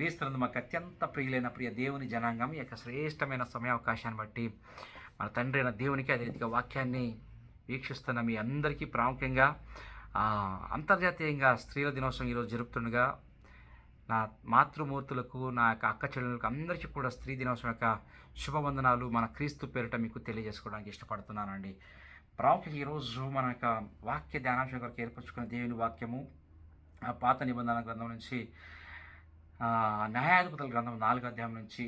క్రీస్తునందు మాకు అత్యంత ప్రియులైన ప్రియ దేవుని జనాంగం ఈ యొక్క శ్రేష్టమైన సమయావకాశాన్ని బట్టి మన తండ్రి అయిన దేవునికి అదే రీతిగా వాక్యాన్ని వీక్షిస్తున్న మీ అందరికీ ప్రాముఖ్యంగా అంతర్జాతీయంగా స్త్రీల దినోత్సవం ఈరోజు జరుపుతుండగా నా మాతృమూర్తులకు నా యొక్క అక్క చెల్లెలకు అందరికీ కూడా స్త్రీ దినోత్సవం యొక్క శుభవందనాలు మన క్రీస్తు పేరిట మీకు తెలియజేసుకోవడానికి ఇష్టపడుతున్నానండి. ప్రాముఖ్యంగా ఈరోజు మన యొక్క వాక్య ధ్యానాంశం కొరకు ఏర్పరచుకున్న దేవుని వాక్యము పాత నిబంధన గ్రంథం నుంచి న్యాయాధిపతుల గ్రంథం 4వ అధ్యాయం నుంచి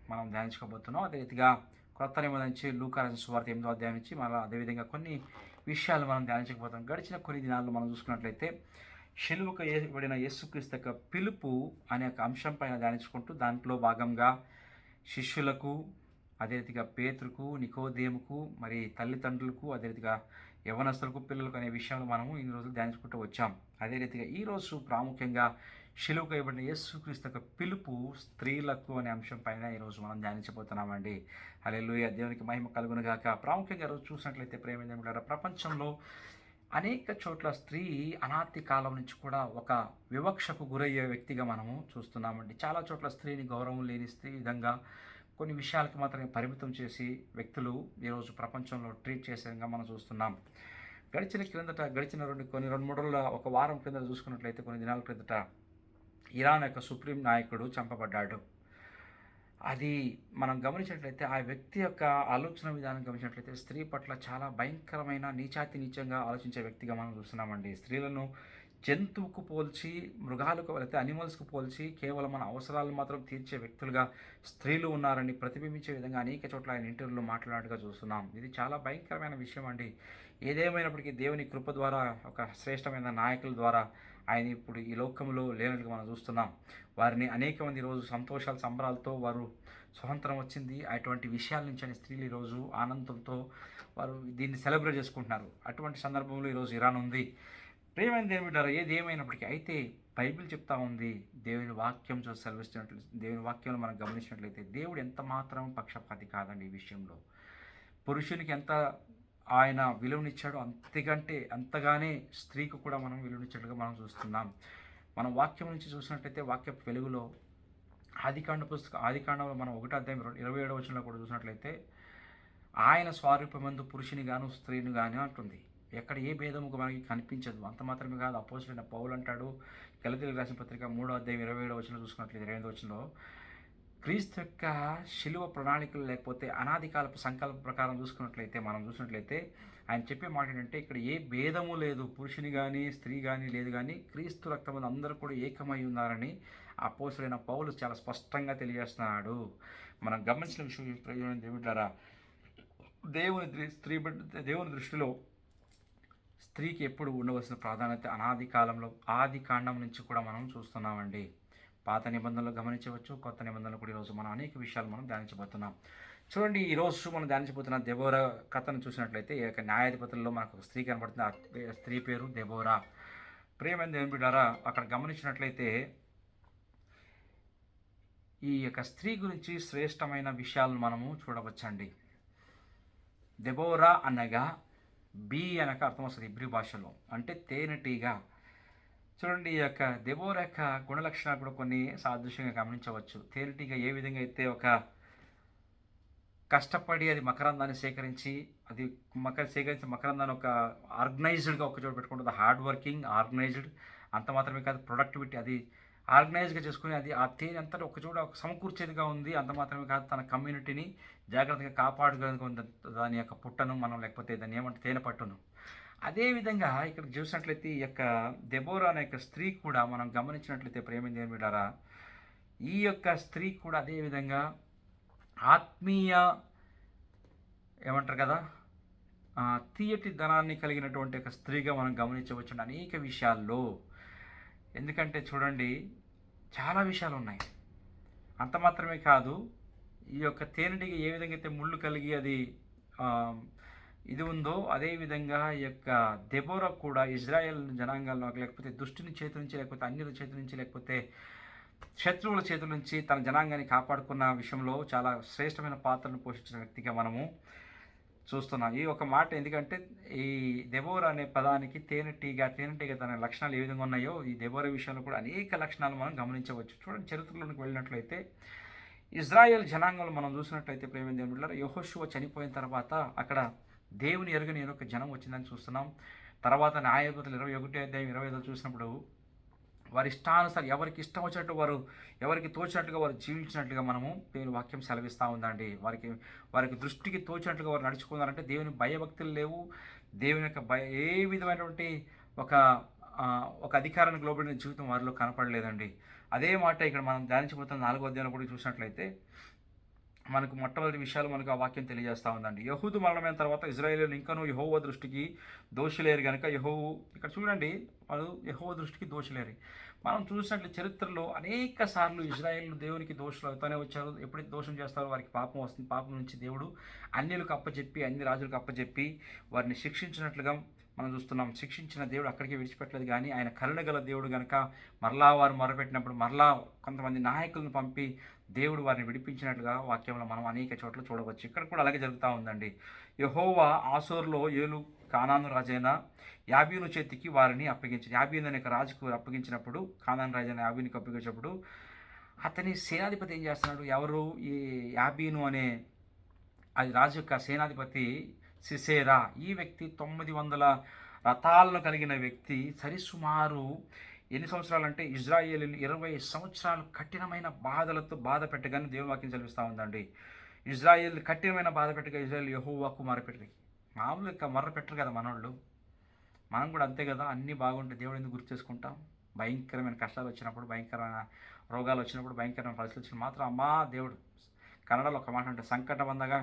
మనం ధ్యానించుకోబోతున్నాం. అదే రీతిగా కొత్త నిబంధన నుంచి లూకా రాసిన సువార్త 8వ అధ్యాయం నుంచి మళ్ళీ అదేవిధంగా కొన్ని విషయాలు మనం ధ్యానించకపోతాం. గడిచిన కొన్ని దినాల్లో మనం చూసుకున్నట్లయితే శిలువకు వేయబడిన యేసుక్రీస్తు యొక్క పిలుపు అనే ఒక అంశం పైన ధ్యానించుకుంటూ దాంట్లో భాగంగా శిష్యులకు, అదే రీతిగా పేతురుకు, నికోదేముకు, మరి తల్లిదండ్రులకు, అదే రీతిగా యవనస్తులకు, పిల్లలకు అనే విషయంలో మనము ఇన్ని రోజులు ధ్యానించుకుంటూ వచ్చాం. అదే రీతిగా ఈరోజు ప్రాముఖ్యంగా శిలువకు వేయబడిన యేసుక్రీస్తు యొక్క పిలుపు స్త్రీలకు అనే అంశం పైన ఈరోజు మనం ధ్యానించబోతున్నామండి. హల్లెలూయా, దేవునికి మహిమ కలుగును గాక. ప్రాముఖ్యంగా ఈరోజు చూసినట్లయితే ప్రేమ ప్రపంచంలో అనేక చోట్ల స్త్రీ అనాది కాలం నుంచి కూడా ఒక వివక్షకు గురయ్యే వ్యక్తిగా మనము చూస్తున్నామండి. చాలా చోట్ల స్త్రీని గౌరవం లేని స్త్రీ విధంగా కొన్ని విషయాలకు మాత్రమే పరిమితం చేసి వ్యక్తులు ఈరోజు ప్రపంచంలో ట్రీట్ చేసే విధంగా మనం చూస్తున్నాం. గడిచిన రెండు మూడు రోజుల ఒక వారం క్రిందట చూసుకున్నట్లయితే కొన్ని దినాల క్రిందట ఇరాన్ యొక్క సుప్రీం నాయకుడు చంపబడ్డాడు. అది మనం గమనించినట్లయితే ఆ వ్యక్తి యొక్క ఆలోచన విధానం గమనించినట్లయితే స్త్రీ పట్ల చాలా భయంకరమైన నీచంగా ఆలోచించే వ్యక్తిగా మనం చూస్తున్నామండి. స్త్రీలను జంతువుకు పోల్చి, మృగాలకు లేకపోతే అనిమల్స్కు పోల్చి కేవలం మన అవసరాలను మాత్రం తీర్చే వ్యక్తులుగా స్త్రీలు ఉన్నారని ప్రతిబింబించే విధంగా అనేక చోట్ల ఆయన ఇంటర్వ్యూలో మాట్లాడినట్టుగా చూస్తున్నాం. ఇది చాలా భయంకరమైన విషయం అండి. ఏదేమైనప్పటికీ దేవుని కృప ద్వారా ఒక శ్రేష్టమైన నాయకుల ద్వారా ఆయన ఇప్పుడు ఈ లోకంలో లేనట్టుగా మనం చూస్తున్నాం. వారిని అనేక మంది ఈరోజు సంతోషాలు సంబరాలతో వారు స్వతంత్రం వచ్చింది అటువంటి విషయాల నుంచి అని స్త్రీలు ఈరోజు ఆనందంతో వారు దీన్ని సెలబ్రేట్ చేసుకుంటున్నారు. అటువంటి సందర్భంలో ఈరోజు ఇరాన్ ఉంది. ప్రేమైన దేవుడారా, ఏది ఏమైనప్పటికీ అయితే బైబిల్ చెప్తా ఉంది, దేవుని వాక్యం చూసి సెలవిస్తున్నట్లు, దేవుని వాక్యంలో మనం గమనించినట్లయితే దేవుడు ఎంత మాత్రం పక్షపాతి కాదండి. ఈ విషయంలో పురుషునికి ఎంత ఆయన విలువనిచ్చాడో అంతగానే స్త్రీకి కూడా మనం విలువనిచ్చినట్లుగా మనం చూస్తున్నాం. మనం వాక్యం నుంచి చూసినట్లయితే వాక్య వెలుగులో ఆదికాండంలో మనం 1వ అధ్యాయం 27వ వచనంలో కూడా చూసినట్లయితే ఆయన స్వారూప్యమందు పురుషుని గాను స్త్రీని గాను అంటుంది. ఎక్కడ ఏ భేదము మనకి కనిపించదు. అంత మాత్రమే కాదు, అపోస్తలుడైన పౌలు అంటాడు గలతీయులకు రాసిన పత్రిక 3వ అధ్యాయం 27వ వచనంలో చూసుకున్నట్లయితే 28వ వచనంలో క్రీస్తు యొక్క శిలువ ప్రణాళికలు లేకపోతే అనాది కాలపు సంకల్ప ప్రకారం మనం చూసినట్లయితే ఆయన చెప్పే మాట ఏంటంటే ఇక్కడ ఏ భేదము లేదు, పురుషుని కానీ స్త్రీ కానీ లేదు, కానీ క్రీస్తు రక్తములు అందరూ కూడా ఏకమై ఉన్నారని అపోస్తలుడైన పౌలు చాలా స్పష్టంగా తెలియజేస్తున్నాడు. మనం గమనించిన విషయం ఏమిటారా, దేవుని దృష్టిలో స్త్రీకి ఎప్పుడు ఉండవలసిన ప్రాధాన్యత ఆది కాండం నుంచి కూడా మనం చూస్తున్నామండి. పాత నిబంధనలు గమనించవచ్చు, కొత్త నిబంధనలు కూడా ఈరోజు మనం అనేక విషయాలు మనం ధ్యానించబోతున్నాం. చూడండి, ఈరోజు మనం ధ్యానించబోతున్న దెబోరా కథను చూసినట్లయితే ఈ యొక్క న్యాయాధిపతుల్లో మనకు ఒక స్త్రీ కనబడుతుంది. ఆ స్త్రీ పేరు దెబోరా. ప్రియమైన దేవుని బిడ్డారా, అక్కడ గమనించినట్లయితే ఈ యొక్క స్త్రీ గురించి శ్రేష్టమైన విషయాలను మనము చూడవచ్చండి. దెబోరా అనగా అనక అర్థం వస్తుంది ఇబ్రీ భాషలో, అంటే తేనెటీగా. చూడండి, ఈ యొక్క దెబోరా యొక్క గుణలక్షణాలు కూడా కొన్ని సాదృశ్యంగా గమనించవచ్చు. తేనెటీగ ఏ విధంగా అయితే ఒక కష్టపడి అది మకరందాన్ని సేకరించి మకరందాన్ని ఒక ఆర్గనైజ్డ్గా ఒక చోటు పెట్టుకుంటుంది. Hard working, organised. అంత మాత్రమే కాదు, ప్రొడక్టివిటీ అది ఆర్గనైజ్గా చేసుకుని అది ఆ తేనె అంతా ఒక చోట సమకూర్చేదిగా ఉంది. అంత మాత్రమే కాదు, తన కమ్యూనిటీని జాగ్రత్తగా కాపాడుకోవడానికి దాని యొక్క పుట్టను మనం లేకపోతే దాన్ని ఏమంటే తేనె పట్టును. అదేవిధంగా ఇక్కడ చూసినట్లయితే ఈ యొక్క దెబోరా అనే యొక్క స్త్రీ కూడా మనం గమనించినట్లయితే ప్రేమింది ఏమి బిడ్డారా, ఈ యొక్క స్త్రీ కూడా అదేవిధంగా ఆత్మీయ ఏమంటారు కదా తీయటి ధనాన్ని కలిగినటువంటి ఒక స్త్రీగా మనం గమనించవచ్చు అనేక విషయాల్లో. ఎందుకంటే చూడండి, చాలా విషయాలు ఉన్నాయి. అంత మాత్రమే కాదు, ఈ యొక్క తేనెటీగ ఏ విధంగా అయితే ముళ్ళు కలిగి అది ఇది ఉందో అదేవిధంగా ఈ యొక్క దెబోరా కూడా ఇజ్రాయెల్ జనాంగాల్లో లేకపోతే దుష్టుని చేతి నుంచి లేకపోతే అన్యుల చేతి నుంచి లేకపోతే శత్రువుల చేతుల నుంచి తన జనాంగాన్ని కాపాడుకున్న విషయంలో చాలా శ్రేష్టమైన పాత్రను పోషించిన వ్యక్తిగా మనము చూస్తున్నాం. ఈ ఒక మాట ఎందుకంటే ఈ దెబోరా అనే పదానికి తేనెటీగ తన లక్షణాలు ఏ విధంగా ఉన్నాయో ఈ దెబోరా విషయంలో కూడా అనేక లక్షణాలు మనం గమనించవచ్చు. చూడండి చరిత్రలోనికి వెళ్ళినట్లయితే ఇజ్రాయెల్ జనాంగంలో మనం చూసినట్లయితే ప్రేమ దేవుని బిడ్డలారా యెహోషువ చనిపోయిన తర్వాత అక్కడ దేవుని ఎరుగని ఒక జనం వచ్చిందని చూస్తున్నాం. తర్వాత న్యాయాధిపతులు 21 అధ్యాయం 25 చూసినప్పుడు వారి ఇష్టానుసారం ఎవరికి ఇష్టం వచ్చినట్టు వారు ఎవరికి తోచినట్లుగా వారు జీవించినట్లుగా మనము దేవుని వాక్యం సెలవిస్తూ ఉందండి. వారికి దృష్టికి తోచినట్లుగా వారు నడుచుకున్నారంటే దేవుని భయభక్తులు లేవు. దేవుని యొక్క ఏ విధమైనటువంటి ఒక ఒక అధికారానికి లోబడిన జీవితం వారిలో కనపడలేదండి. అదే మాట ఇక్కడ మనం ధ్యానించబోతున్న 4వ అధ్యాయంలో కూడా చూసినట్లయితే మనకు మొట్టమొదటి విషయాలు మనకు ఆ వాక్యం తెలియజేస్తూ ఉందండి. యెహూదు మరణమైన తర్వాత ఇజ్రాయేలీయులు ఇంకనూ యెహోవా దృష్టికి దోషులేరు కనుక ఇక్కడ చూడండి వాళ్ళు యెహోవా దృష్టికి దోషులేరు. మనం చూసినట్లు చరిత్రలో అనేక సార్లు ఇజ్రాయేలు దేవునికి దోషులు అవుతూనే వచ్చారు. ఎప్పుడైతే దోషం చేస్తారో వారికి పాపం వస్తుంది. పాపం నుంచి దేవుడు అన్యులకు అప్పచెప్పి అన్ని రాజులకు అప్పచెప్పి వారిని శిక్షించినట్లుగా మనం చూస్తున్నాం. శిక్షించిన దేవుడు అక్కడికి విడిచిపెట్టలేదు, కానీ ఆయన కరుణ గల దేవుడు కనుక మరలా వారు మొరపెట్టినప్పుడు మరలా కొంతమంది నాయకులను పంపి దేవుడు వారిని విడిపించినట్లుగా వాక్యంలో మనం అనేక చోట్ల చూడవచ్చు. ఇక్కడ కూడా అలాగే జరుగుతూ ఉందండి. యెహోవా ఆసోరులో ఏలు కానాను రాజైన యాబీను చేతికి వారిని అప్పగించింది. యాబీను అనే రాజుకు అప్పగించినప్పుడు కానాను రాజైన యాబీనికి అప్పగించినప్పుడు అతని సేనాధిపతి ఏం చేస్తున్నాడు? ఎవరు? ఈ యాబీను అనే అది రాజు యొక్క సేనాధిపతి సిసేరా. ఈ వ్యక్తి 900 రథాలను కలిగిన వ్యక్తి. సరిసుమారు ఎన్ని సంవత్సరాలు అంటే ఇజ్రాయేలీని 20 సంవత్సరాలు కఠినమైన బాధలతో బాధ పెట్టగానే దేవుని వాక్యం చదివిస్తూ ఉందండి. ఇజ్రాయేల్ కఠినమైన బాధ పెట్టగా ఇజ్రాయేల్ యెహోవాకు మొరపెట్టరు. మామూలుగా మొర్ర పెట్టరు కదా మనోళ్ళు. మనం కూడా అంతే కదా. అన్నీ బాగుంటే దేవుడు ఎందుకు గుర్తు చేసుకుంటాం? భయంకరమైన కష్టాలు వచ్చినప్పుడు, భయంకరమైన రోగాలు వచ్చినప్పుడు, భయంకరమైన పరిస్థితులు వచ్చినప్పుడు మాత్రం అమ్మా దేవుడు. కన్నడలో ఒక మాట అంటే సంకట బందగా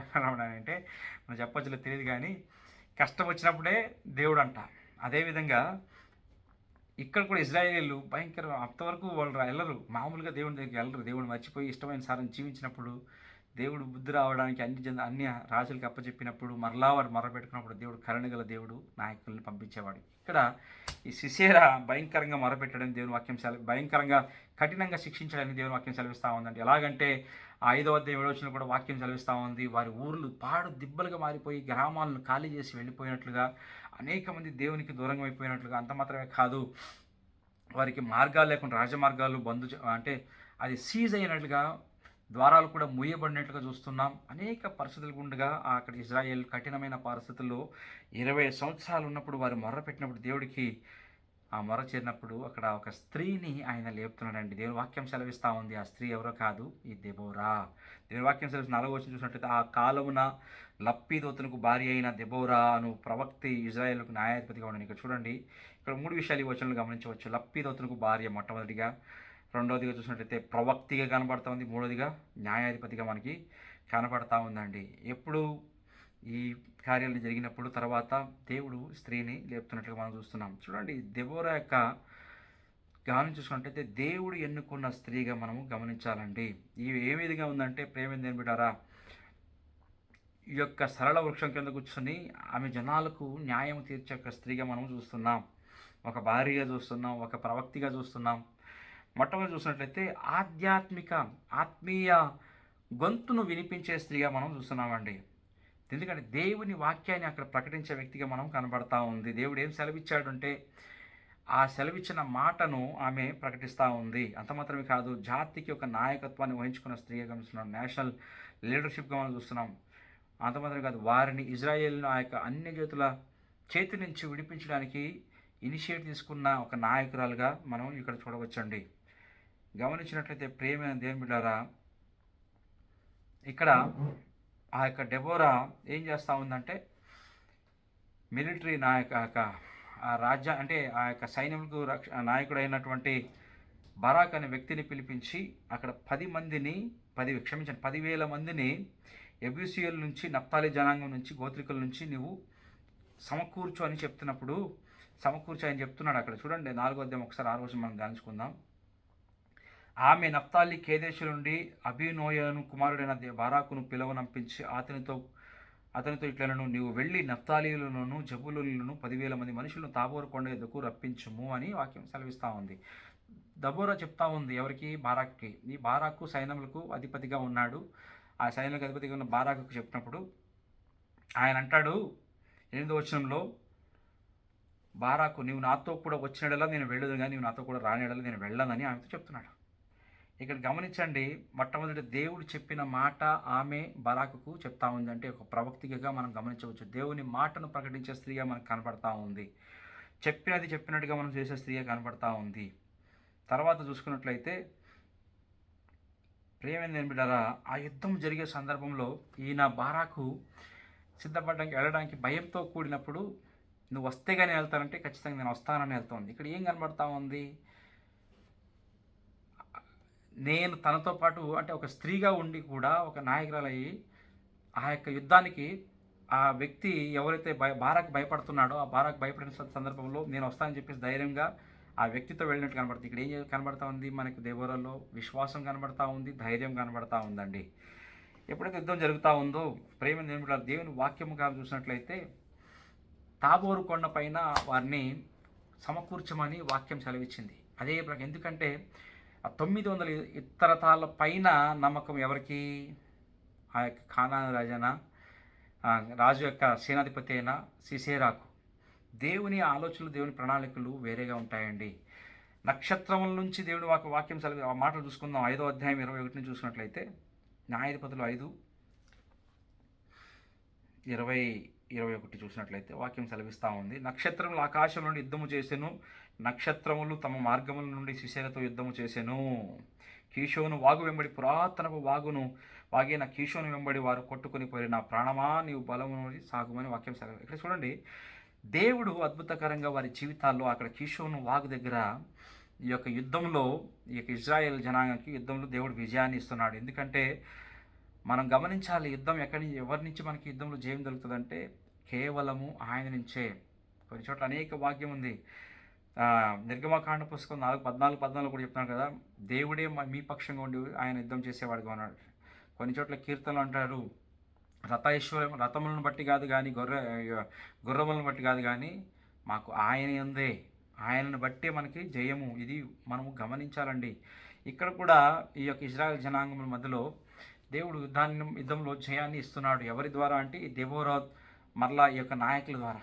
అంటే మనం చెప్పొచ్చులే తెలియదు, కానీ కష్టం వచ్చినప్పుడే దేవుడు అంట. అదేవిధంగా ఇక్కడ కూడా ఇజ్రాయేలీలు భయంకర అంతవరకు వాళ్ళు వెళ్ళరు, మామూలుగా దేవుని దగ్గరికి వెళ్ళరు. దేవుడు మర్చిపోయి ఇష్టమైన సారం జీవించినప్పుడు దేవుడు బుద్ధి రావడానికి అన్ని రాజులకు అప్పచెప్పినప్పుడు మరలా వాడు మొరపెట్టుకున్నప్పుడు దేవుడు కరుణగల దేవుడు నాయకుల్ని పంపించేవాడు. ఇక్కడ ఈ సిసేరా భయంకరంగా మొరపెట్టడం దేవుని వాక్యం భయంకరంగా కఠినంగా శిక్షించడానికి దేవుని వాక్యం సెలవిస్తూ ఉందండి. ఎలాగంటే 5వ అధ్యాయం 7వ వచనంలో కూడా వాక్యం సెలవిస్తూ ఉంది. వారి ఊర్లు పాడు దిబ్బలుగా మారిపోయి గ్రామాలను ఖాళీ చేసి వెళ్ళిపోయినట్లుగా, అనేక మంది దేవునికి దూరంగా అయిపోయినట్లుగా. అంత మాత్రమే కాదు, వారికి మార్గాలు లేకుండా రాజమార్గాలు అంటే అది సీజ్ అయినట్లుగా, ద్వారాలు కూడా మూయబడినట్లుగా చూస్తున్నాం. అనేక పరిస్థితులు గుండగా అక్కడ ఇజ్రాయేల్ కఠినమైన పరిస్థితుల్లో 20 సంవత్సరాలు ఉన్నప్పుడు వారు మొర్ర పెట్టినప్పుడు దేవుడికి ఆ మొర చేరినప్పుడు అక్కడ ఒక స్త్రీని ఆయన లేపుతున్నాడండి. దేవుని వాక్యం సెలవిస్తూ ఉంది. ఆ స్త్రీ ఎవరో కాదు, ఈ దెబోరా. దేవుని వాక్యం సెలవు 4వ వచనం చూసినట్లయితే ఆ కాలమున లప్పీదోతునకు భార్య అయిన దెబోరా అను ప్రవక్తి ఇజ్రాయేలుకు న్యాయాధిపతిగా ఉండను. ఇక్కడ చూడండి, ఇక్కడ 3 విషయాలు ఈ వచనాలు గమనించవచ్చు. లప్పీదోతునకు భార్య మొట్టమొదటిగా, రెండవదిగా చూసినట్లయితే ప్రవక్తిగా కనబడుతూ ఉంది, మూడవదిగా న్యాయాధిపతిగా మనకి కనబడతా ఉందండి. ఎప్పుడు ఈ కార్యాలు జరిగినప్పుడు తర్వాత దేవుడు స్త్రీని లేపుతున్నట్లుగా మనం చూస్తున్నాం. చూడండి, దెబోరా యొక్క గమనం చూసుకున్నట్లయితే దేవుడు ఎన్నుకున్న స్త్రీగా మనము గమనించాలండి. ఇవి ఏ విధంగా ఉందంటే ప్రేమేందేని బిడ్డారా, ఈ యొక్క సరళ వృక్షం కింద కూర్చొని ఆమె జనాలకు న్యాయం తీర్చే ఒక స్త్రీగా మనం చూస్తున్నాం, ఒక భార్యగా చూస్తున్నాం, ఒక ప్రవక్తిగా చూస్తున్నాం. మొట్టమొదటి చూసినట్లయితే ఆత్మీయ గొంతును వినిపించే స్త్రీగా మనం చూస్తున్నామండి. ఎందుకంటే దేవుని వాక్యాన్ని అక్కడ ప్రకటించే వ్యక్తిగా మనం కనబడతా ఉంది. దేవుడు ఏం సెలవిచ్చాడంటే ఆ సెలవిచ్చిన మాటను ఆమె ప్రకటిస్తూ ఉంది. అంత మాత్రమే కాదు, జాతికి ఒక నాయకత్వాన్ని వహించుకున్న స్త్రీగా గమనిస్తున్నాం, నేషనల్ లీడర్షిప్గా మనం చూస్తున్నాం. అంత మాత్రమే కాదు, వారిని ఇజ్రాయేల్ను ఆ యొక్క అన్య జాతుల చేతి నుంచి విడిపించడానికి ఇనిషియేటివ్ తీసుకున్న ఒక నాయకురాలుగా మనం ఇక్కడ చూడవచ్చండి. గమనించినట్లయితే ప్రేమైన దేవుని బిడ్డారా, ఇక్కడ ఆ యొక్క డెబోరా ఏం చేస్తూ ఉందంటే మిలిటరీ ఆ రాజ్య అంటే ఆ యొక్క సైన్యంకు నాయకుడు అయినటువంటి బరాక్ అనే వ్యక్తిని పిలిపించి అక్కడ 10,000 మందిని ఎబ్యూసియల్ నుంచి, నప్తాలి జనాంగం నుంచి, గోత్రికుల నుంచి నువ్వు సమకూర్చు అని చెప్తున్నప్పుడు సమకూర్చు అని చెప్తున్నాడు. అక్కడ చూడండి 4వ అధ్యాయం ఒకసారి 6వ వచనం మనం ధ్యానించుకుందాం. ఆమె నప్తాలి కేదేశు నుండి అభినోయను కుమారుడైన బారాకును పిలువనంపించి అతనితో ఇట్లనను, నీవు వెళ్ళి నప్తాలీలను జబూలూనులను 10,000 మంది మనుషులను తాబోరు కొండ ఎద్దుకు రప్పించుము అని వాక్యం సెలవిస్తూ ఉంది. దబోరా చెప్తా ఉంది ఎవరికి? బారాక్కి. ఈ బారాకు సైన్యములకు అధిపతిగా ఉన్నాడు. ఆ సైన్యులకు అధిపతిగా ఉన్న బారాకు చెప్పినప్పుడు ఆయన అంటాడు 8వ వచనంలో, బారాకు, నీవు నాతో కూడా వచ్చినడలా నేను వెళ్ళదు, కానీ నీవు నాతో కూడా రానిడలా నేను వెళ్ళనని ఆమెతో చెప్తున్నాడు. ఇక్కడ గమనించండి, మొట్టమొదటి దేవుడు చెప్పిన మాట ఆమె బరాకుకు చెప్తా ఉంది. అంటే ఒక ప్రవక్తిగా మనం గమనించవచ్చు. దేవుని మాటను ప్రకటించే స్త్రీగా మనకు కనపడతా ఉంది. చెప్పినది చెప్పినట్టుగా మనం చేసే స్త్రీగా కనపడతా ఉంది. తర్వాత చూసుకున్నట్లయితే ప్రియమైన బిడ్డరా, ఆ యుద్ధం జరిగే సందర్భంలో ఈయన బారాకు సిద్ధపడడానికి వెళ్ళడానికి భయంతో కూడినప్పుడు, నువ్వు వస్తే కానీ వెళ్తానంటే ఖచ్చితంగా నేను వస్తానని వెళ్తుంది. ఇక్కడ ఏం కనబడతా ఉంది? నేను తనతో పాటు, అంటే ఒక స్త్రీగా ఉండి కూడా ఒక నాయకురాలయ్యి ఆ యొక్క యుద్ధానికి ఆ వ్యక్తి ఎవరైతే బారాకు భయపడుతున్నాడో, ఆ బారాకు భయపడిన సందర్భంలో నేను వస్తానని చెప్పేసి ధైర్యంగా ఆ వ్యక్తితో వెళ్ళినట్టు కనబడుతుంది. ఇక్కడ ఏం కనబడతా ఉంది? మనకు దేవోరాల్లో విశ్వాసం కనబడతా ఉంది, ధైర్యం కనబడతా ఉందండి. ఎప్పుడైతే యుద్ధం జరుగుతూ ఉందో, ప్రేమ నిర్మిటారు దేవుని వాక్యముగా చూసినట్లయితే తాబోరు కొండ పైన వారిని సమకూర్చమని వాక్యం సెలవిచ్చింది. అదే ఎందుకంటే ఆ 900 ఇత్తరతాళ్ళ పైన నమ్మకం ఎవరికి? ఆ యొక్క కానాను రాజు యొక్క సేనాధిపతి అయిన సిసేరాకు. దేవుని ఆలోచనలు, దేవుని ప్రణాళికలు వేరేగా ఉంటాయండి. నక్షత్రముల నుంచి దేవుని వాక్యం ఆ మాటలు చూసుకుందాం. 5వ అధ్యాయం 21 చూసినట్లయితే, న్యాయాధిపతులు 5:20-21 చూసినట్లయితే వాక్యం సెలవిస్తూ ఉంది. నక్షత్రములు ఆకాశం నుండి యుద్ధము చేసెను, నక్షత్రములు తమ మార్గముల నుండి సిసేరతో యుద్ధము చేసెను. కీషోను వాగు వెంబడి, పురాతనపు వాగైన కీషోను వెంబడి వారు కొట్టుకుని పోయి, నా ప్రాణమా నీవు బలము సాగుమని వాక్యం సెలవు. ఇక్కడ చూడండి, దేవుడు అద్భుతకరంగా వారి జీవితాల్లో అక్కడ కీషోను వాగు దగ్గర ఈ యొక్క యుద్ధంలో, ఈ యొక్క ఇజ్రాయెల్ జనాంగానికి యుద్ధంలో దేవుడు విజయాన్ని ఇస్తున్నాడు. ఎందుకంటే మనం గమనించాలి, యుద్ధం ఎవరి నుంచి మనకి యుద్ధంలో జయం దొరుకుతుందంటే కేవలము ఆయన నుంచే. కొన్ని చోట్ల అనేక వాక్యం ఉంది. నిర్గమకాండ పుస్తకం 14 కూడా చెప్తున్నాడు కదా, దేవుడే మీ పక్షంగా ఉండి ఆయన యుద్ధం చేసేవాడుగా ఉన్నాడు. కొన్ని చోట్ల కీర్తనలు అంటారు, రథములను బట్టి కాదు కానీ, గుర్రములను బట్టి కాదు కానీ, మాకు ఆయన ఉందే, ఆయనను బట్టే మనకి జయము. ఇది మనము గమనించాలండి. ఇక్కడ కూడా ఈ యొక్క ఇజ్రాయెల్ జనాంగముల మధ్యలో దేవుడు యుద్ధంలో జయాన్ని ఇస్తున్నాడు. ఎవరి ద్వారా అంటే ఈ దెబోరా మరలా ఈ యొక్క నాయకుల ద్వారా.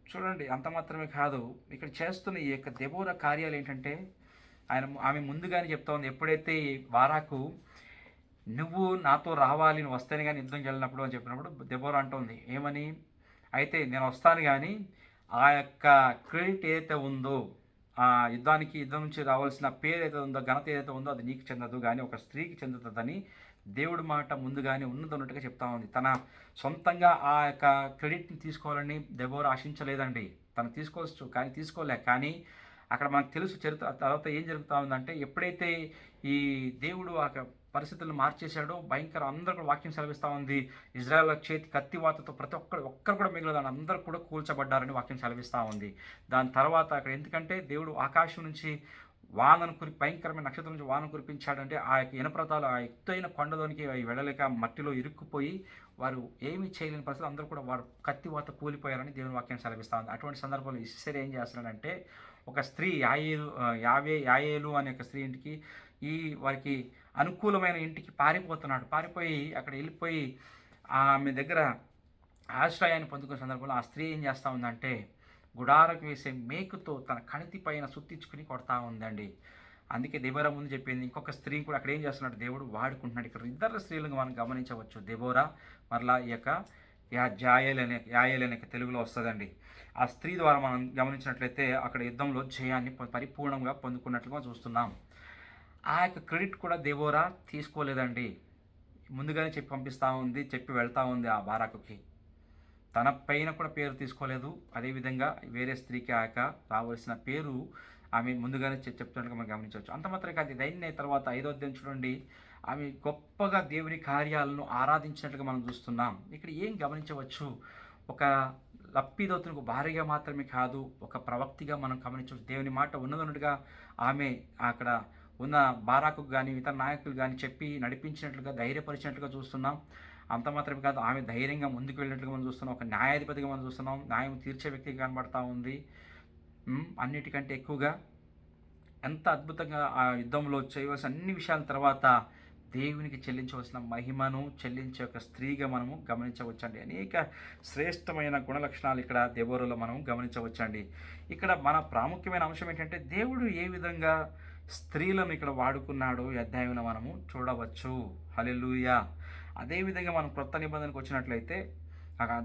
చూడండి, అంత మాత్రమే కాదు, ఇక్కడ చేస్తున్న ఈ యొక్క దెబోరా కార్యాలు ఏంటంటే, ఆమె ముందుగానే చెప్తా ఉంది. ఎప్పుడైతే బారాకు నువ్వు నాతో రావాలి, నువ్వు వస్తేనే కానీ యుద్ధంకి వెళ్ళినప్పుడు అని చెప్పినప్పుడు దెబోరా అంటుంది ఏమని? అయితే నేను వస్తాను, కానీ ఆ యొక్క క్రెడిట్ ఏదైతే ఉందో, ఆ యుద్ధం నుంచి రావాల్సిన పేరు ఏదైతే ఉందో, ఘనత ఏదైతే ఉందో అది నీకు చెందదు, కానీ ఒక స్త్రీకి చెందుతుందని దేవుడి మాట ముందుగానే ఉన్నట్టుగా చెప్తా ఉంది. తన సొంతంగా ఆ యొక్క క్రెడిట్ని తీసుకోవాలని దెబోరా ఆశించలేదండి. తను తీసుకోవచ్చు, కానీ తీసుకోలే. కానీ అక్కడ మనకు తెలుసు చరిత్ర తర్వాత ఏం జరుగుతూ ఉందంటే, ఎప్పుడైతే ఈ దేవుడు ఆ పరిస్థితులను మార్చేశాడో, భయంకర అందరూ కూడా వాక్యం సెలవిస్తూ ఉంది, ఇజ్రాయెల్ చేతి కత్తివాతతో ప్రతి ఒక్కరు కూడా మిగిలిన అందరూ కూడా కూల్చబడ్డారని వాక్యం సెలవిస్తూ ఉంది. దాని తర్వాత అక్కడ ఎందుకంటే దేవుడు ఆకాశం నుంచి వానను భయంకరమైన నక్షత్రం నుంచి వానను కురిపించాడంటే, ఆ యొక్క ఇనప్రతాలు ఆ ఎత్తైన కొండలోనికి వెళ్ళలేక మట్టిలో ఇరుక్కుపోయి వారు ఏమీ చేయలేని పరిస్థితి, అందరూ కూడా వారు కత్తివాత కూలిపోయారని దేవుని వాక్యం సెలవిస్తూ ఉంది. అటువంటి సందర్భంలో ఇస్రాయేలు ఏం చేస్తున్నాడంటే, ఒక స్త్రీ యాయేలు అనే ఒక స్త్రీ ఇంటికి, వారికి అనుకూలమైన ఇంటికి పారిపోయి అక్కడ వెళ్ళిపోయి ఆమె దగ్గర ఆశ్రయాన్ని పొందుకునే సందర్భంలో ఆ స్త్రీ ఏం చేస్తూ ఉందంటే, గుడారకు వేసే మేకుతో తన కణితి పైన సుత్తించుకుని కొడతా ఉందండి. అందుకే దెబోరా ముందు చెప్పింది, ఇంకొక స్త్రీని కూడా అక్కడ ఏం చేస్తున్నాడు దేవుడు వాడుకుంటున్నాడు. ఇక్కడ ఇద్దరు స్త్రీలను మనం గమనించవచ్చు. దెబోరా మరలా ఈ యొక్క యాయేల్ అనే తెలుగులో వస్తుందండి. ఆ స్త్రీ ద్వారా మనం గమనించినట్లయితే అక్కడ యుద్ధంలో జయాన్ని పరిపూర్ణంగా పొందుకున్నట్లుగా చూస్తున్నాం. ఆ యొక్క క్రెడిట్ కూడా దెబోరా తీసుకోలేదండి. ముందుగానే చెప్పి వెళ్తూ ఉంది ఆ బారాకుకి. తన పైన కూడా పేరు తీసుకోలేదు. అదేవిధంగా వేరే స్త్రీకి ఆ యొక్క రావాల్సిన పేరు ఆమె ముందుగానే చెప్తున్నట్టుగా మనం గమనించవచ్చు. అంత మాత్రమే కాదు, దైన్య తర్వాత 5వ అధ్యాయం చూడండి, ఆమె గొప్పగా దేవుని కార్యాలను ఆరాధించినట్లుగా మనం చూస్తున్నాం. ఇక్కడ ఏం గమనించవచ్చు? ఒక లప్పిదోతునికి భార్యగా మాత్రమే కాదు, ఒక ప్రవక్తిగా మనం గమనించవచ్చు. దేవుని మాట ఉన్నదన్నట్టుగా ఆమె అక్కడ ఉన్న బారాకు కానీ ఇతర నాయకులు కానీ చెప్పి నడిపించినట్లుగా, ధైర్యపరిచినట్లుగా చూస్తున్నాం. అంత మాత్రమే కాదు, ఆమె ధైర్యంగా ముందుకు వెళ్ళినట్లుగా మనం చూస్తున్నాం. ఒక న్యాయాధిపతిగా మనం చూస్తున్నాం. న్యాయం తీర్చే వ్యక్తిగా కనబడతా ఉంది. అన్నిటికంటే ఎక్కువగా ఎంత అద్భుతంగా ఆ యుద్ధంలో చేయవలసిన అన్ని విషయాల తర్వాత దేవునికి చెల్లించవలసిన మహిమను చెల్లించే ఒక స్త్రీగా మనము గమనించవచ్చండి. అనేక శ్రేష్టమైన గుణలక్షణాలు ఇక్కడ దెబోరాలో మనం గమనించవచ్చండి. ఇక్కడ మన ప్రాముఖ్యమైన అంశం ఏంటంటే దేవుడు ఏ విధంగా స్త్రీలను ఇక్కడ వాడుకున్నాడో ఈ అధ్యాయంలో మనము చూడవచ్చు. హల్లెలూయా. అదేవిధంగా మనం క్రొత్త నిబంధనకు వచ్చినట్లయితే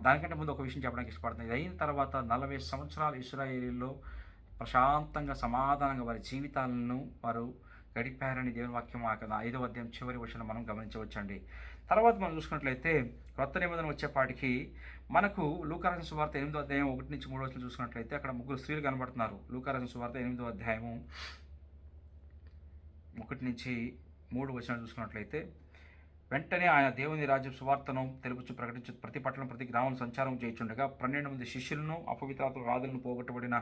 దానికంటే ముందు ఒక విషయం చెప్పడానికి ఇష్టపడుతుంది. ఇది అయిన తర్వాత 40 సంవత్సరాలు ఇశ్రాయేలీయుల్లో ప్రశాంతంగా సమాధానంగా వారి జీవితాలను వారు గడిపారని దేవుని వాక్యం 5వ అధ్యాయం చివరి వచనం మనం గమనించవచ్చండి. తర్వాత మనం చూసుకున్నట్లయితే క్రొత్త నిబంధన వచ్చేపాటికి మనకు లూకా రాసిన సువార్త 8వ అధ్యాయం 1 నుంచి 3 వచనం చూసుకున్నట్లయితే అక్కడ ముగ్గురు స్త్రీలు కనబడుతున్నారు. లూకా రాసిన సువార్త 8వ అధ్యాయము 1 నుంచి 3 వచనాలు చూసుకున్నట్లయితే, వెంటనే ఆయన దేవుని రాజ్యం సువార్తను తెలుపుచు ప్రకటించు ప్రతి పట్టణం ప్రతి గ్రామం సంచారం చేయుచుండగా 12 మంది శిష్యులను అపవిత్రాత్మ వ్యాధులను పోగొట్టబడిన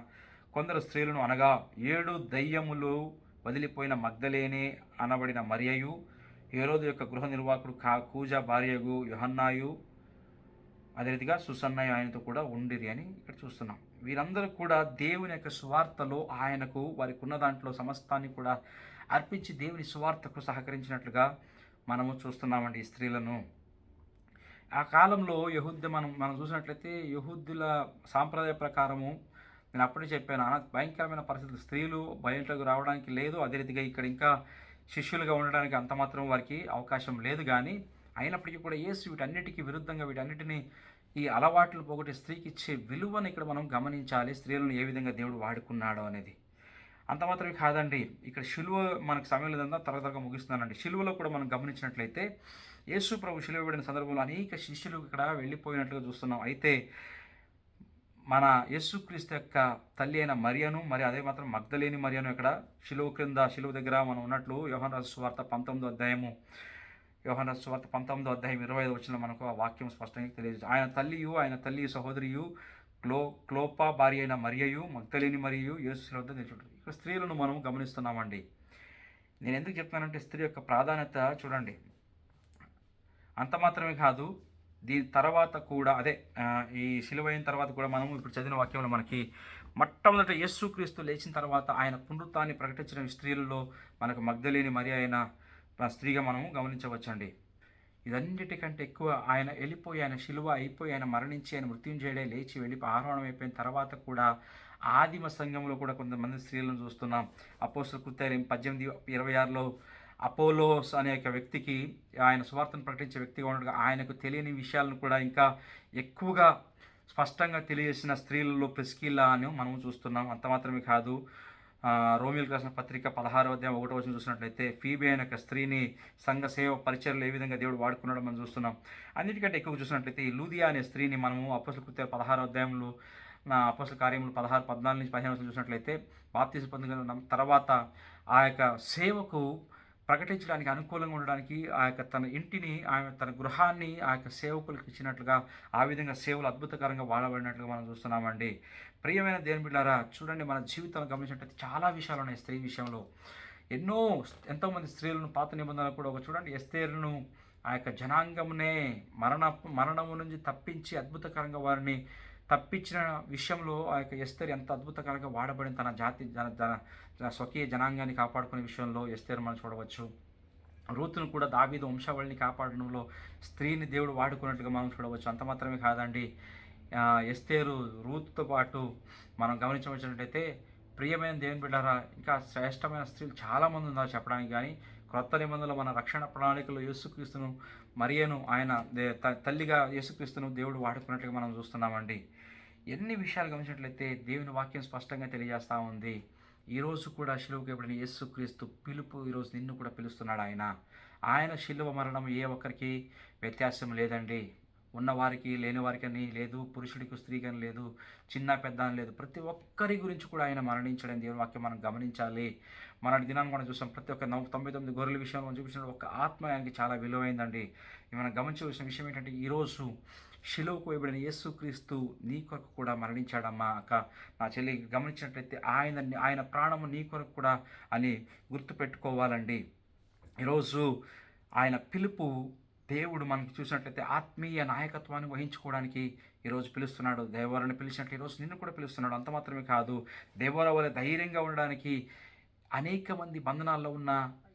కొందరు స్త్రీలను అనగా 7 దయ్యములు వదిలిపోయిన మగ్దలేనే అనబడిన మరియయు, హేరోదు యొక్క గృహ నిర్వాహకుడు కూజా భార్యగు యోహన్నాయు, అదే రీతిగా సుసన్నయ్య ఆయనతో కూడా ఉండిరి అని ఇక్కడ చూస్తున్నాం. వీరందరూ కూడా దేవుని యొక్క సువార్తలో ఆయనకు వారికి ఉన్న దాంట్లో సమస్తాన్ని కూడా అర్పించి దేవుని సువార్తకు సహకరించినట్లుగా మనము చూస్తున్నామండి ఈ స్త్రీలను. ఆ కాలంలో మనం చూసినట్లయితే యహూద్యుల సాంప్రదాయ ప్రకారము, నేను అప్పుడే చెప్పాను, భయంకరమైన పరిస్థితులు, స్త్రీలు బయటకు రావడానికి లేదు. అదే రీతిగా ఇక్కడ ఇంకా శిష్యులుగా ఉండడానికి అంత మాత్రం వారికి అవకాశం లేదు. కానీ అయినప్పటికీ కూడా యేసు వీటన్నిటికీ విరుద్ధంగా వీటన్నిటిని ఈ అలవాట్లు పోగొట్టి స్త్రీకి ఇచ్చే విలువను ఇక్కడ మనం గమనించాలి. స్త్రీలను ఏ విధంగా దేవుడు వాడుకున్నాడో అనేది. అంత మాత్రమే కాదండి, ఇక్కడ శిలువ మనకు సమయం లేదంతా త్వరగా ముగిస్తున్నానండి. శిలువలో కూడా మనం గమనించినట్లయితే యేసు ప్రభు శిలువ వేడిన సందర్భంలో అనేక శిష్యులు ఇక్కడ వెళ్ళిపోయినట్లుగా చూస్తున్నాం. అయితే మన యేసుక్రీస్తు యొక్క తల్లి అయిన మరియను, మరి అదే మాత్రం మగ్దలేని మరియను ఇక్కడ శిలువ క్రింద శిలువ దగ్గర మనం ఉన్నట్లు యోహాను రాసిన సువార్త 19వ అధ్యాయం 25వ వచనంలో మనకు ఆ వాక్యం స్పష్టంగా తెలియజేస్తుంది. ఆయన తల్లి సహోదరియు క్లోపా భార్య అయిన మరియయు మగ్దలేని మరియు యేసు వద్ద నిల్చుంటారు. ఇక్కడ స్త్రీలను మనం గమనిస్తున్నామండి. నేను ఎందుకు చెప్తానంటే స్త్రీ యొక్క ప్రాధాన్యత చూడండి. అంత మాత్రమే కాదు, దీని తర్వాత కూడా ఈ శిలువ అయిన తర్వాత కూడా మనము ఇప్పుడు చదివిన వాక్యంలో మనకి మొట్టమొదట యేసుక్రీస్తు లేచిన తర్వాత ఆయన పునరుత్థానాన్ని ప్రకటించిన స్త్రీలలో మనకు మగ్దలేని మరియ అయిన స్త్రీగా మనము గమనించవచ్చండి. ఇదన్నిటికంటే ఎక్కువ ఆయన శిలువ అయిపోయి ఆయన మరణించి ఆయన మృత్యుంజయుడే లేచి వెళ్ళి ఆరోహణం అయిపోయిన తర్వాత కూడా ఆదిమ సంఘంలో కూడా కొంతమంది స్త్రీలను చూస్తున్నాం. అపోస్తలుల కృత్యాలు 18:26లో అపోలోస్ అనే ఒక వ్యక్తికి ఆయన సువార్తను ప్రకటించే వ్యక్తిగా ఉండగా ఆయనకు తెలియని విషయాలను కూడా ఇంకా ఎక్కువగా స్పష్టంగా తెలియజేసిన స్త్రీలలో ప్రిస్కిల్లా అని మనం చూస్తున్నాం. అంత మాత్రమే కాదు, రోమిలకు రాసిన పత్రిక 16వ అధ్యాయం 1వ వచనం చూసినట్లయితే ఫీబే అనే ఒక స్త్రీని సంఘ సేవ పరిచర్లు ఏ విధంగా దేవుడు వాడుకున్నాడో మనం చూస్తున్నాం. అన్నిటికంటే ఎక్కువ చూసినట్లయితే ఈ లూదియా అనే స్త్రీని మనము అపోస్తలుల కృత్యాలు 16వ అధ్యాయంలో అపోస్తలుల కార్యములు 14 నుంచి 15 చూసినట్లయితే బాప్తిసం పొందిన తర్వాత ఆ యొక్క సేవకు ప్రకటించడానికి అనుకూలంగా ఉండడానికి ఆ యొక్క తన ఇంటిని తన గృహాన్ని ఆ యొక్క సేవకులకు ఇచ్చినట్లుగా ఆ విధంగా సేవలు అద్భుతకరంగా వాడబడినట్లుగా మనం చూస్తున్నామండి. ప్రియమైన దేవుని బిడ్డలారా, చూడండి, మన జీవితంలో గమనించినట్లయితే చాలా విషయాలు ఉన్నాయి స్త్రీ విషయంలో. ఎంతోమంది స్త్రీలను పాత నిబంధనలు కూడా చూడండి, ఎస్తేరును ఆ యొక్క జనాంగమునే మరణము నుంచి తప్పించి అద్భుతకరంగా వారిని తప్పించిన విషయంలో ఆ యొక్క ఎస్తేరు ఎంత అద్భుతకరంగా వాడబడిన తన జాతి స్వకీయ జనాంగాన్ని కాపాడుకునే విషయంలో ఎస్తేరు మనం చూడవచ్చు. రూతును కూడా దావీదు వంశావళిని కాపాడడంలో స్త్రీని దేవుడు వాడుకున్నట్టుగా మనం చూడవచ్చు. అంత మాత్రమే కాదండి, ఎస్తేరు రూత్తో పాటు మనం గమనించవచ్చినట్టయితే ప్రియమైన దేవుని బిడ్డారా, ఇంకా శ్రేష్టమైన స్త్రీలు చాలామంది ఉన్నారు చెప్పడానికి. కానీ క్రొత్త నిబంధనలో మన రక్షణ ప్రణాళికలో యేసుక్రీస్తును మరియను ఆయన తల్లిగా యేసుక్రీస్తును దేవుడు వాడుకున్నట్టుగా మనం చూస్తున్నామండి. ఎన్ని విషయాలు గమనించినట్లయితే దేవుని వాక్యం స్పష్టంగా తెలియజేస్తూ ఉంది. ఈరోజు కూడా శిలువకు ఎప్పుడైన యేసుక్రీస్తు పిలుపు ఈరోజు నిన్ను కూడా పిలుస్తున్నాడు. ఆయన శిలువ మరణం ఏ ఒక్కరికి వ్యత్యాసం లేదండి. ఉన్నవారికి లేని వారికని లేదు, పురుషుడికి స్త్రీకని లేదు, చిన్న పెద్ద అని లేదు, ప్రతి ఒక్కరి గురించి కూడా ఆయన మరణించడం దేవుని వాక్యం మనం గమనించాలి. మన దినాన్ని మనం చూసాం, ప్రతి ఒక్క 99 గొర్రెల విషయంలో మనం చూపించిన ఒక ఆత్మ ఆయనకి చాలా విలువైందండి. మనం గమనించవలసిన విషయం ఏంటంటే ఈరోజు శిలువకు వేయబడిన యేసుక్రీస్తు నీ కొరకు కూడా మరణించాడమ్మా అక్క, నా చెల్లి. గమనించినట్లయితే ఆయన ప్రాణము నీ కొరకు కూడా అని గుర్తుపెట్టుకోవాలండి. ఈరోజు ఆయన పిలుపు దేవుడు మనకి చూసినట్లయితే ఆత్మీయ నాయకత్వాన్ని వహించుకోవడానికి ఈరోజు పిలుస్తున్నాడు. దేవరాన్ని పిలిచినట్లు ఈరోజు నిన్ను కూడా పిలుస్తున్నాడు. అంత మాత్రమే కాదు, దేవర వల్ల ధైర్యంగా ఉండడానికి అనేక మంది బంధనాల్లో ఉన్న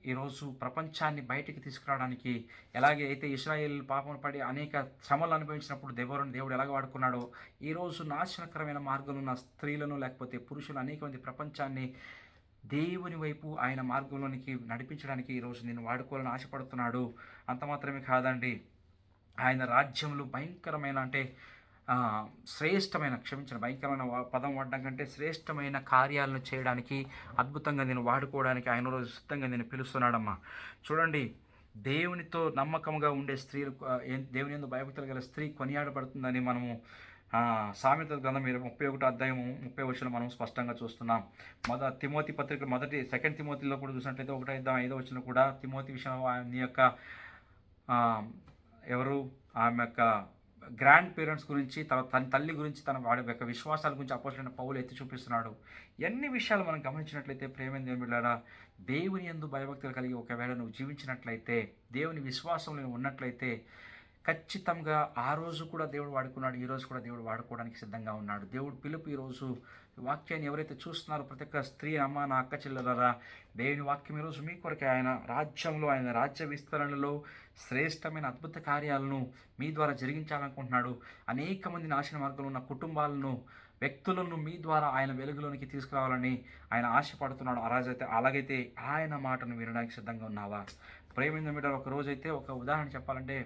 ఈరోజు ప్రపంచాన్ని బయటికి తీసుకురావడానికి, ఎలాగే అయితే ఇశ్రాయేల్ పాపం పడి అనేక శ్రమలు అనుభవించినప్పుడు దేవుడు ఎలాగ వాడుకున్నాడో, ఈరోజు నాశనకరమైన మార్గంలో ఉన్న స్త్రీలను లేకపోతే పురుషులు అనేక మంది ప్రపంచాన్ని దేవుని వైపు ఆయన మార్గంలోనికి నడిపించడానికి ఈరోజు నేను వాడుకోవాలని ఆశపడుతున్నాడు. అంత మాత్రమే కాదండి, ఆయన రాజ్యంలో భయంకరమైన అంటే శ్రేష్టమైన, క్షమించండి, భయంకరమైన పదం వాడడం కంటే శ్రేష్టమైన కార్యాలను చేయడానికి, అద్భుతంగా నేను వాడుకోవడానికి ఆయన రోజు సిద్ధంగా నేను పిలుస్తున్నాడమ్మా. చూడండి, దేవునితో నమ్మకంగా ఉండే స్త్రీలు, దేవుని యందు భయభక్తులు గల స్త్రీ కొనియాడబడుతుందని మనము సామెతల గ్రంథం 31 అధ్యాయము 30 వచనం మనం స్పష్టంగా చూస్తున్నాం. తిమోతి పత్రిక సెకండ్ తిమోతిలో కూడా చూసినట్లయితే 1:5 వచనం కూడా తిమోతి విషయం నీ యొక్క ఎవరు ఆమె యొక్క గ్రాండ్ పేరెంట్స్ గురించి, తన తల్లి గురించి, వాడి యొక్క విశ్వాసాల గురించి అపోస్తలుడైన పౌలు ఎత్తి చూపిస్తున్నాడు. ఎన్ని విషయాలు మనం గమనించినట్లయితే ప్రేమైన దేవుని దేవుని యందు భయభక్తులు కలిగి ఒకవేళ నువ్వు జీవించినట్లయితే, దేవుని విశ్వాసంలో ఉన్నట్లయితే, ఖచ్చితంగా ఆ రోజు కూడా దేవుడు వాడుకున్నాడు, ఈరోజు కూడా దేవుడు వాడుకోవడానికి సిద్ధంగా ఉన్నాడు. దేవుడు పిలుపు ఈరోజు వాక్యాన్ని ఎవరైతే చూస్తున్నారో ప్రతి ఒక్క స్త్రీ, అమ్మ, నా అక్క చెల్లెలరా, దేవుని వాక్యం ఈరోజు మీ కొరకే ఆయన రాజ్యంలో, ఆయన రాజ్య విస్తరణలో శ్రేష్టమైన అద్భుత కార్యాలను మీ ద్వారా జరిగించాలనుకుంటున్నాడు. అనేక మంది నాశన మార్గంలో ఉన్న కుటుంబాలను, వ్యక్తులను మీ ద్వారా ఆయన వెలుగులోనికి తీసుకురావాలని ఆయన ఆశపడుతున్నాడు. అలాగైతే ఆయన మాటను వినడానికి సిద్ధంగా ఉన్నావా? ప్రేమించిన బిడ్డ, ఒక రోజైతే ఒక ఉదాహరణ చెప్పాలంటే,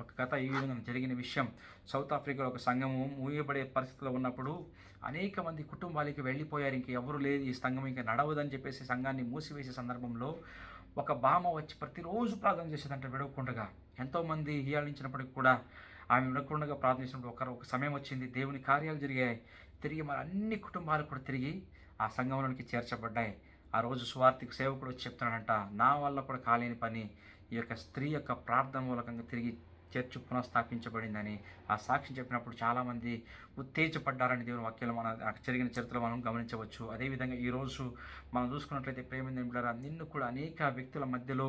ఒక కథ ఈ విధంగా జరిగిన విషయం. సౌత్ ఆఫ్రికాలో ఒక సంఘము మూయబడే పరిస్థితిలో ఉన్నప్పుడు అనేక మంది కుటుంబాలకి వెళ్ళిపోయారు. ఇంక ఎవరు లేదు, ఈ సంఘం ఇంకా నడవదని చెప్పేసి సంఘాన్ని మూసివేసే సందర్భంలో ఒక బామ వచ్చి ప్రతిరోజు ప్రార్థన చేసేదంటే విడవకుండగా. ఎంతోమంది హీయాళించినప్పటికీ కూడా ఆమె విడవకుండగా ప్రార్థించినప్పుడు ఒక సమయం వచ్చింది, దేవుని కార్యాలు జరిగాయి. తిరిగి మరి అన్ని కుటుంబాలు కూడా తిరిగి ఆ సంఘంలోనికి చేర్చబడ్డాయి. ఆ రోజు సువార్తిక సేవకుడు వచ్చి చెప్తున్నాడంట, నా వల్ల కూడా కాలేని పని ఈ యొక్క స్త్రీ యొక్క ప్రార్థన మూలకంగా తిరిగి చర్చ్ పునఃస్థాపించబడిందని ఆ సాక్షి చెప్పినప్పుడు చాలామంది ఉత్తేజపడ్డారని దేవుని వాక్యాలు మన జరిగిన చరిత్రలో మనం గమనించవచ్చు. అదేవిధంగా ఈరోజు మనం చూసుకున్నట్లయితే ప్రేమించులారా, నిన్ను కూడా అనేక వ్యక్తుల మధ్యలో,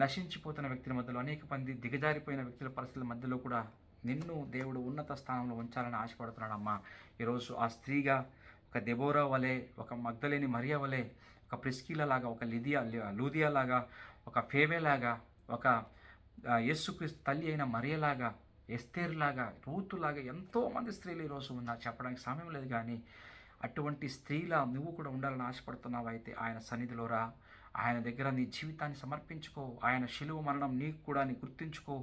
నశించిపోతున్న వ్యక్తుల మధ్యలో, అనేక మంది దిగజారిపోయిన వ్యక్తుల పరిస్థితుల మధ్యలో కూడా నిన్ను దేవుడు ఉన్నత స్థానంలో ఉంచాలని ఆశపడుతున్నాడమ్మా. ఈరోజు ఆ స్త్రీగా ఒక దెబోరా వలె, ఒక మగ్దలేని మరియా వలె, ఒక ప్రిస్కిలా లాగా, ఒక లూదియా లాగా, ఒక ఫేవే లాగా, ఒక యేసుక్రీస్తు తల్లి అయిన మరియలాగా, ఎస్తేర్లాగా, రూతులాగా ఎంతోమంది స్త్రీలు ఈరోజు ఉన్నారు. చెప్పడానికి సమయం లేదు, కానీ అటువంటి స్త్రీలా నువ్వు కూడా ఉండాలని ఆశపడుతున్నావు అయితే ఆయన సన్నిధిలో రా. ఆయన దగ్గర నీ జీవితాన్ని సమర్పించుకో. ఆయన శిలువ మరణం నీకు కూడా నీ గుర్తుంచుకో.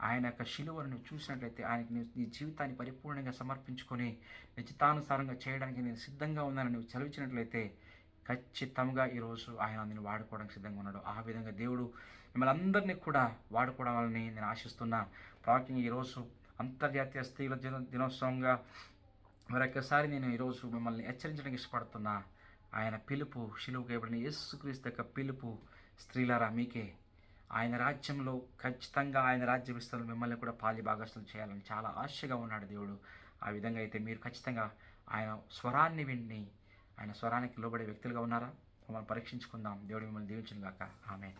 ఆయన యొక్క శిలువను నువ్వు చూసినట్లయితే ఆయనకి నీ జీవితాన్ని పరిపూర్ణంగా సమర్పించుకొని నిశ్చితానుసారంగా చేయడానికి నేను సిద్ధంగా ఉన్నానని నువ్వు చదివించినట్లయితే ఖచ్చితంగా ఈరోజు ఆయన నేను వాడుకోవడానికి సిద్ధంగా ఉన్నాడు. ఆ విధంగా దేవుడు మిమ్మల్ని అందరినీ కూడా వాడుకోవాలని నేను ఆశిస్తున్నా. ప్రాముఖ్యంగా ఈరోజు అంతర్జాతీయ స్త్రీల దినోత్సవంగా మరొకసారి నేను ఈరోజు మిమ్మల్ని హెచ్చరించడానికి ఇష్టపడుతున్నా. ఆయన పిలుపు, శిలువకు వేయబడిన యేసుక్రీస్తు యొక్క పిలుపు, స్త్రీలారా మీకే. ఆయన రాజ్యంలో ఖచ్చితంగా ఆయన రాజ్య విస్తరణలో మిమ్మల్ని కూడా పాలి భాగస్తులు చేయాలని చాలా ఆశగా ఉన్నాడు దేవుడు. ఆ విధంగా అయితే మీరు ఖచ్చితంగా ఆయన స్వరాన్ని విని ఆయన స్వరానికి లోబడే వ్యక్తులుగా ఉన్నారా? మమ్మల్ని పరీక్షించుకుందాం. దేవుడు మిమ్మల్ని దీవించును గాక. ఆమేన్.